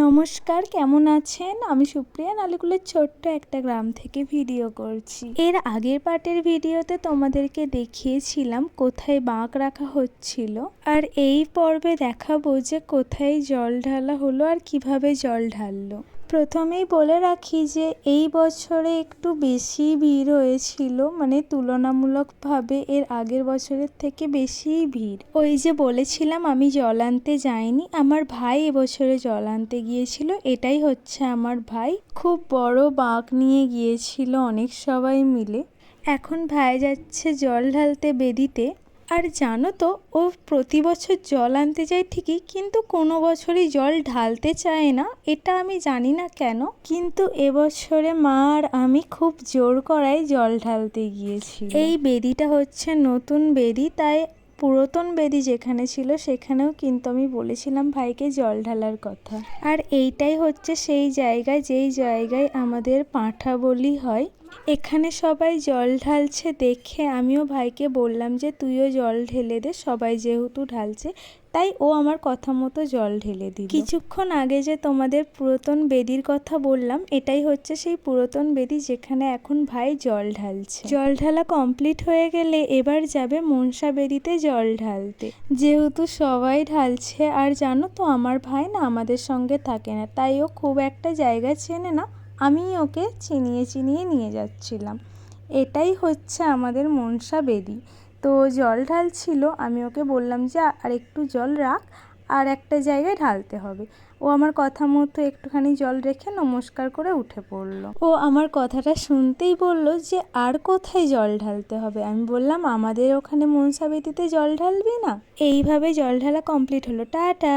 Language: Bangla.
নমস্কার, কেমন আছেন? আমি সুপ্রিয়া নালিকুলের ছোট্ট একটা গ্রাম থেকে ভিডিও করছি। এর আগের পার্টের ভিডিওতে তোমাদেরকে দেখিয়েছিলাম কোথায় বাঁক রাখা হচ্ছিল, আর এই পর্বে দেখাবো যে কোথায় জল ঢালা হলো আর কিভাবে জল ঢাললো। প্রথমেই বলে রাখি যে এই বছরে একটু বেশি ভিড় হয়েছিল, মানে তুলনামূলকভাবে এর আগের বছরের থেকে বেশি ভিড়। ওই যে বলেছিলাম আমি জল আনতে যাইনি, আমার ভাই এবছরে জল আনতে গিয়েছিল। এটাই হচ্ছে আমার ভাই, খুব বড় বাঁক নিয়ে গিয়েছিল অনেক সবাই মিলে। এখন ভাই যাচ্ছে জল ঢালতে বেদিতে। আর জানো তো, ও প্রতি বছর জল আনতে যায় ঠিকই, কিন্তু কোনো বছরই জল ঢালতে চায় না। এটা আমি জানি না কেন, কিন্তু এবছরে মা আর আমি খুব জোর করায় জল ঢালতে গিয়েছি। এই বেদিটা হচ্ছে নতুন বেদি, তাই পুরাতন বেদি যেখানে ছিল সেখানেও কিন্তু আমি বলেছিলাম ভাইকে জল ঢালার কথা। আর এইটাই হচ্ছে সেই জায়গায় যেই জায়গায় আমাদের পাঁঠা বলি হয়। এখানে সবাই জল ঢালছে দেখে আমিও ভাইকে বললাম যে তুইও জল ঢেলে দে, সবাই যেহেতু ঢালছে। তাই ও আমার কথা মতো জল ঢেলে দিল। কিছুক্ষণ আগে যে তোমাদের পুরাতন বেদির কথা বললাম, এটাই হচ্ছে সেই পুরাতন বেদি যেখানে এখন ভাই জল ঢালছে। জল ঢালা কমপ্লিট হয়ে গেলে এবার যাবে মনসা বেদিতে জল ঢালতে, যেহেতু সবাই ঢালছে। আর জানো তো, আমার ভাই না আমাদের সঙ্গে থাকে না, তাই ও খুব একটা জায়গা চেনে না। আমি ওকে চিনিয়ে নিয়ে যাচ্ছিলাম। এটাই হচ্ছে আমাদের মনসা বেদি। তো জল ঢালছিল, আমি ওকে বললাম যে আর একটু জল রাখ, আর একটা জায়গায় ঢালতে হবে। ও আমার কথা মতো একটুখানি জল রেখে নমস্কার করে উঠে পড়লো। ও আমার কথাটা শুনতেই বলল যে আর কোথায় জল ঢালতে হবে। আমি বললাম আমাদের ওখানে মনসা বেদিতে জল ঢালবি না। এইভাবে জল ঢালা কমপ্লিট হলো। টাটা।